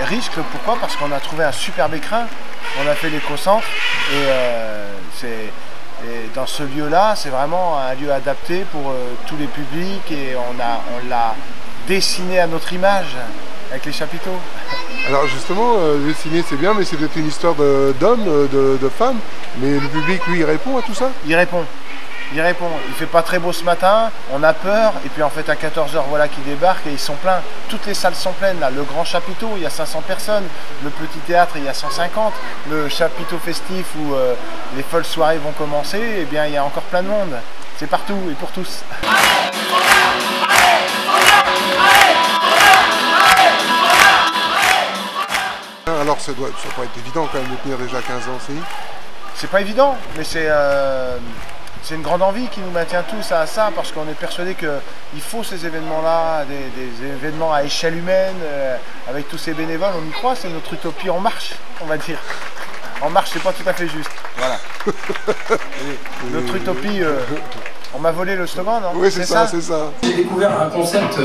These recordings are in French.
risque. Pourquoi? Parce qu'on a trouvé un superbe écrin, on a fait l'éco-centre et dans ce lieu-là, c'est vraiment un lieu adapté pour tous les publics et on l'a dessiné à notre image avec les chapiteaux. Alors justement, dessiner c'est bien, mais c'est peut-être une histoire d'hommes, de femmes, mais le public, lui, il répond à tout ça? Il répond. Il répond. Il fait pas très beau ce matin, on a peur, et puis en fait à 14 h, voilà qu'ils débarquent et ils sont pleins. Toutes les salles sont pleines, là. Le grand chapiteau, il y a 500 personnes. Le petit théâtre, il y a 150. Le chapiteau festif où les folles soirées vont commencer, eh bien il y a encore plein de monde. C'est partout et pour tous. Alors ça doit pas être évident quand même de tenir déjà 15 ans, si? C'est pas évident, mais c'est une grande envie qui nous maintient tous à ça, parce qu'on est persuadé qu'il faut ces événements-là, des événements à échelle humaine, avec tous ces bénévoles, on y croit, c'est notre utopie en marche, on va dire. En marche, c'est pas tout à fait juste. Voilà. Notre utopie, on m'a volé le slogan, non? Oui, c'est ça, c'est ça. J'ai découvert un concept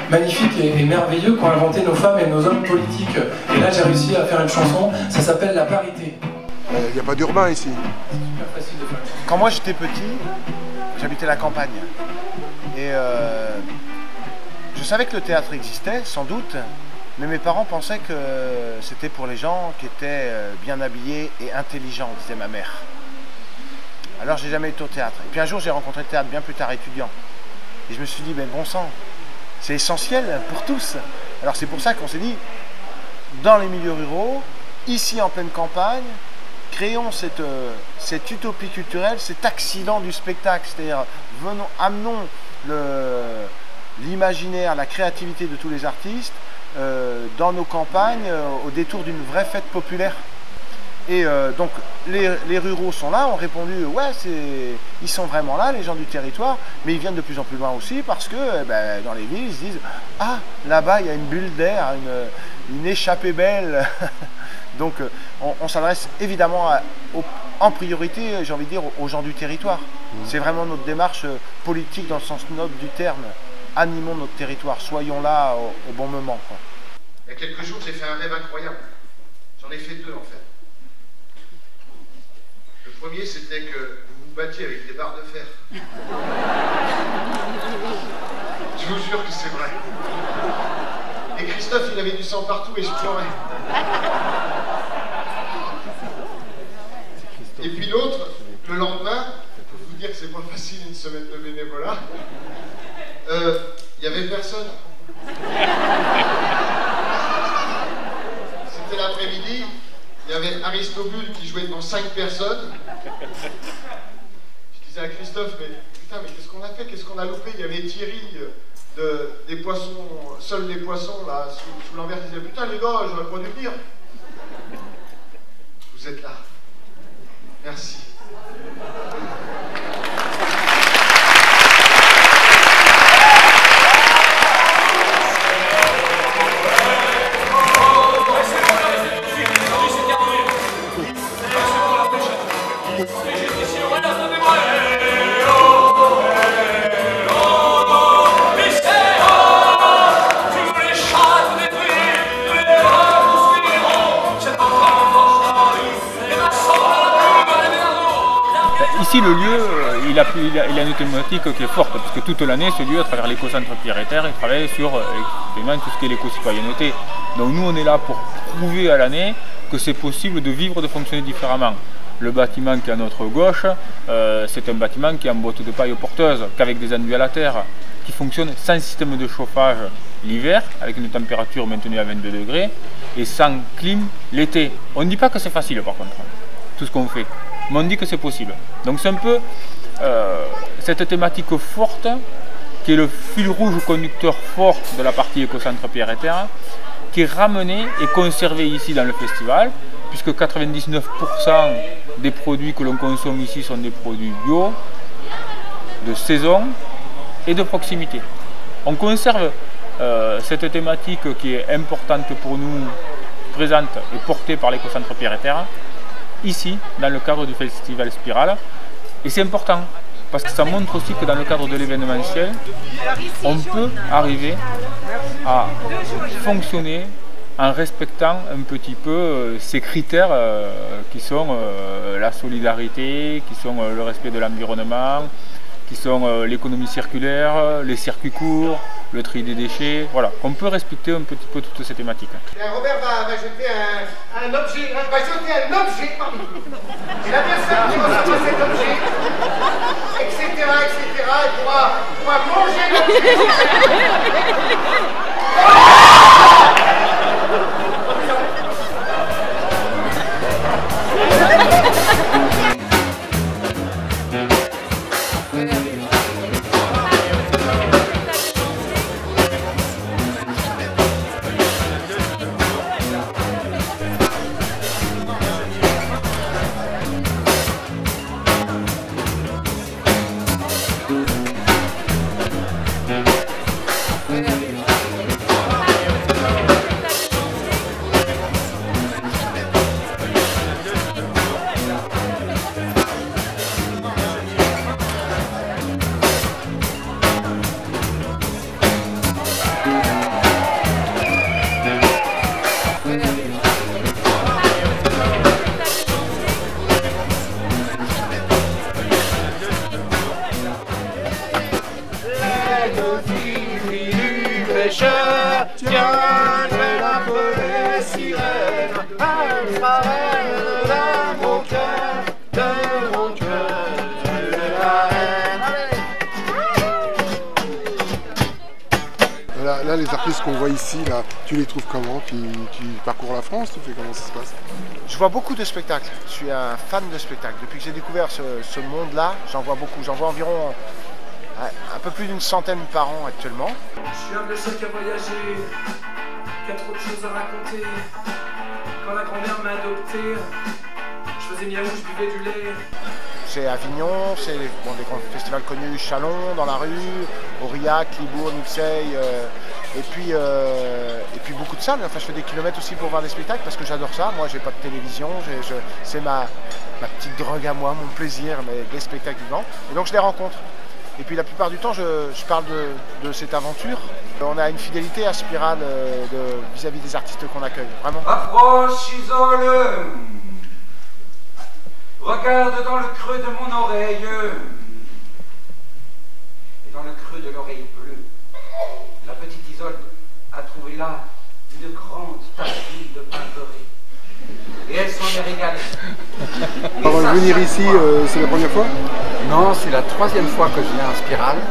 magnifique et merveilleux qu'ont inventé nos femmes et nos hommes politiques. Et là, j'ai réussi à faire une chanson, ça s'appelle La Parité. Il n'y a pas d'urbain ici. C'est super facile de faire une chanson. Quand moi j'étais petit, j'habitais la campagne. Et je savais que le théâtre existait, sans doute, mais mes parents pensaient que c'était pour les gens qui étaient bien habillés et intelligents, disait ma mère. Alors j'ai jamais été au théâtre. Et puis un jour j'ai rencontré le théâtre, bien plus tard étudiant. Et je me suis dit, ben bon sang, c'est essentiel pour tous. Alors c'est pour ça qu'on s'est dit, dans les milieux ruraux, ici en pleine campagne, créons cette utopie culturelle, cet accident du spectacle, c'est-à-dire amenons l'imaginaire, la créativité de tous les artistes dans nos campagnes au détour d'une vraie fête populaire. Et donc les ruraux sont là, ont répondu ouais, ils sont vraiment là, les gens du territoire, mais ils viennent de plus en plus loin aussi parce que dans les villes ils se disent ah, là-bas il y a une bulle d'air, une échappée belle. Donc on s'adresse évidemment en priorité, j'ai envie de dire, aux gens du territoire. C'est vraiment notre démarche politique dans le sens noble du terme. Animons notre territoire, soyons là au bon moment, quoi. Il y a quelques jours j'ai fait un rêve incroyable. J'en ai fait deux en fait. Le premier, c'était que vous vous battiez avec des barres de fer. Je vous jure que c'est vrai. Et Christophe, il avait du sang partout et je pleurais. Et puis l'autre, le lendemain, pour vous dire que c'est pas facile une semaine de bénévolat, il n'y avait personne. C'était l'après-midi. Il y avait Aristobule qui jouait devant 5 personnes. Je disais à Christophe, mais putain, mais qu'est-ce qu'on a fait? Qu'est-ce qu'on a loupé? Il y avait Thierry des poissons, seuls les poissons, là, sous l'envers. Il disait, putain, les gars, j'aurais pas dû venir. Vous êtes là. Merci. Ici, le lieu, il a une thématique qui est forte, parce que toute l'année, ce lieu, à travers l'éco-centre Pierre et Terre, il travaille sur tout ce qui est l'éco-citoyenneté. Donc nous, on est là pour prouver à l'année que c'est possible de vivre, de fonctionner différemment. Le bâtiment qui est à notre gauche, c'est un bâtiment qui est en boîte de paille porteuse, qu'avec des enduits à la terre, qui fonctionne sans système de chauffage l'hiver, avec une température maintenue à 22 degrés, et sans clim l'été. On ne dit pas que c'est facile par contre, tout ce qu'on fait. Mais on dit que c'est possible. Donc c'est un peu cette thématique forte qui est le fil rouge conducteur fort de la partie éco-centre Pierre et Terre, qui est ramené et conservé ici dans le festival, puisque 99% des produits que l'on consomme ici sont des produits bio, de saison et de proximité. On conserve cette thématique qui est importante pour nous, présente et portée par l'éco-centre Pierre et Terre, ici, dans le cadre du festival Spirale. Et c'est important, parce que ça montre aussi que dans le cadre de l'événementiel, on peut arriver à fonctionner en respectant un petit peu ces critères qui sont la solidarité, qui sont le respect de l'environnement, qui sont l'économie circulaire, les circuits courts, le tri des déchets, voilà, qu'on peut respecter un petit peu toutes ces thématiques. Robert va jeter un objet, parmi nous. Et la personne qui recevra cet objet, etc., elle pourra manger l'objet. Là, les artistes qu'on voit ici, là, tu les trouves comment? Tu parcours la France? Tu fais comment ça se passe? Je vois beaucoup de spectacles. Je suis un fan de spectacles. Depuis que j'ai découvert ce monde-là, j'en vois beaucoup. J'en vois environ un peu plus d'une centaine par an actuellement. Je suis un de ceux qui a voyagé, qui a trop de choses à raconter. Quand la grand-mère m'a adopté, je faisais miaou, je buvais du lait. C'est Avignon, c'est des grands festivals connus, Chalon, dans la rue, Aurillac, Libourne, Marseille, et puis beaucoup de salles. Enfin, je fais des kilomètres aussi pour voir des spectacles parce que j'adore ça. Moi, j'ai pas de télévision, c'est ma petite drogue à moi, mon plaisir, mais des spectacles vivants. Et donc, je les rencontre. Et puis, la plupart du temps, je parle de cette aventure. On a une fidélité à Spirale vis-à-vis des artistes qu'on accueille, vraiment. Approche, isole. Regarde dans le creux de mon oreille, et dans le creux de l'oreille bleue, la petite Isole a trouvé là une grande tasse d'huile de pain beurré. Et elle s'en est régalée. Avant de venir ici, c'est la première fois? Non, c'est la troisième fois que je viens à Spirale.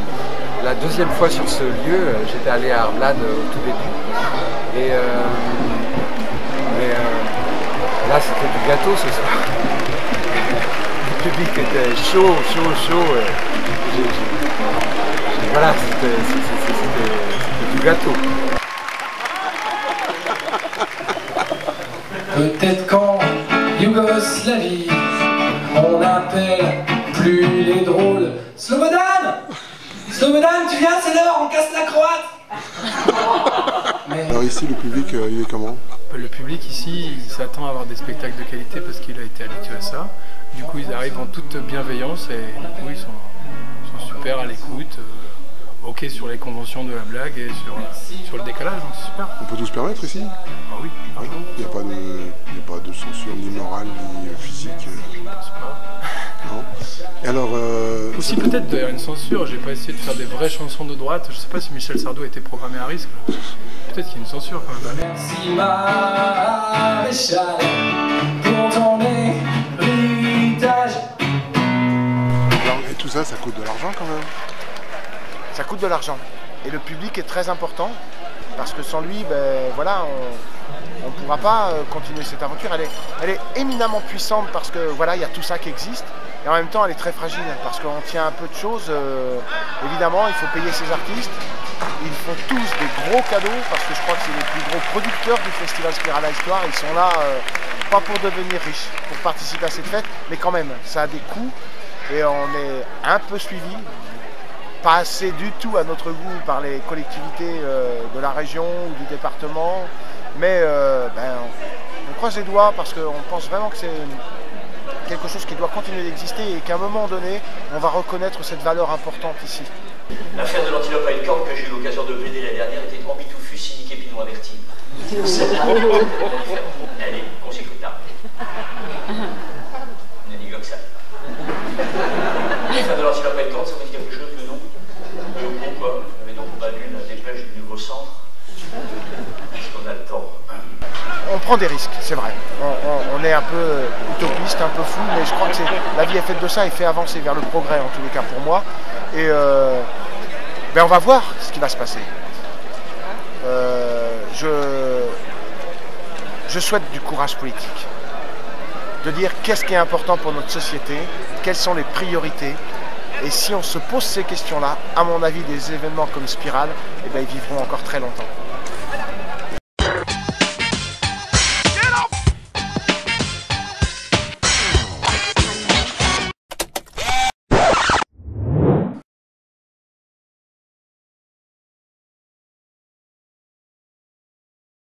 La deuxième fois sur ce lieu, j'étais allé à Arblade au tout début. Et là, c'était du gâteau ce soir. Le public était chaud. Voilà, c'était du gâteau. Peut-être qu'en Yougoslavie, on appelle plus les drôles Slobodan! Slobodan, tu viens, c'est l'heure, on casse la croate! Alors ici, le public, il est comment? Le public ici, il s'attend à avoir des spectacles de qualité parce qu'il a été habitué à ça. Du coup, ils arrivent en toute bienveillance et du coup, ils sont super à l'écoute, ok sur les conventions de la blague et sur le décalage, donc c'est super. On peut tout se permettre ici? Ah oui, il n'y a pas de censure ni morale ni physique. Je ne pense pas. Non. Et alors, aussi peut-être d'ailleurs une censure, j'ai pas essayé de faire des vraies chansons de droite, je sais pas si Michel Sardou a été programmé à risque. Peut-être qu'il y a une censure quand même. Merci maréchal pour ton héritage. Et tout ça, ça coûte de l'argent quand même? Ça coûte de l'argent. Et le public est très important parce que sans lui, ben, voilà, on ne pourra pas continuer cette aventure. Elle est éminemment puissante parce que voilà, il y a tout ça qui existe. Et en même temps, elle est très fragile parce qu'on tient un peu de choses. Évidemment, il faut payer ses artistes. Ils font tous des gros cadeaux parce que je crois que c'est les plus gros producteurs du festival Spirale à Histoire. Ils sont là, pas pour devenir riches, pour participer à cette fête, mais quand même, ça a des coûts et on est un peu suivi. Pas assez du tout à notre goût par les collectivités de la région ou du département, mais on croise les doigts parce qu'on pense vraiment que c'est quelque chose qui doit continuer d'exister et qu'à un moment donné, on va reconnaître cette valeur importante ici. L'affaire de l'antilope à une corde que j'ai eu l'occasion de plaider l'année dernière était ambitoufus sinique épinot averti. Elle est consécutable. On a dit comme ça. L'affaire de l'antilope à une corde, ça vous dit quelque chose, le nom? Pourquoi? Vous n'avez donc pas lu la dépêche du nouveau centre? Parce qu'on a le temps. On prend des risques, c'est vrai. On est un peu utopiste, un peu fou, mais je crois que la vie est faite de ça et fait avancer vers le progrès, en tous les cas pour moi. Et ben on va voir ce qui va se passer. Je souhaite du courage politique. De dire qu'est-ce qui est important pour notre société, quelles sont les priorités. Et si on se pose ces questions-là, à mon avis, des événements comme Spirale, eh ben, ils vivront encore très longtemps.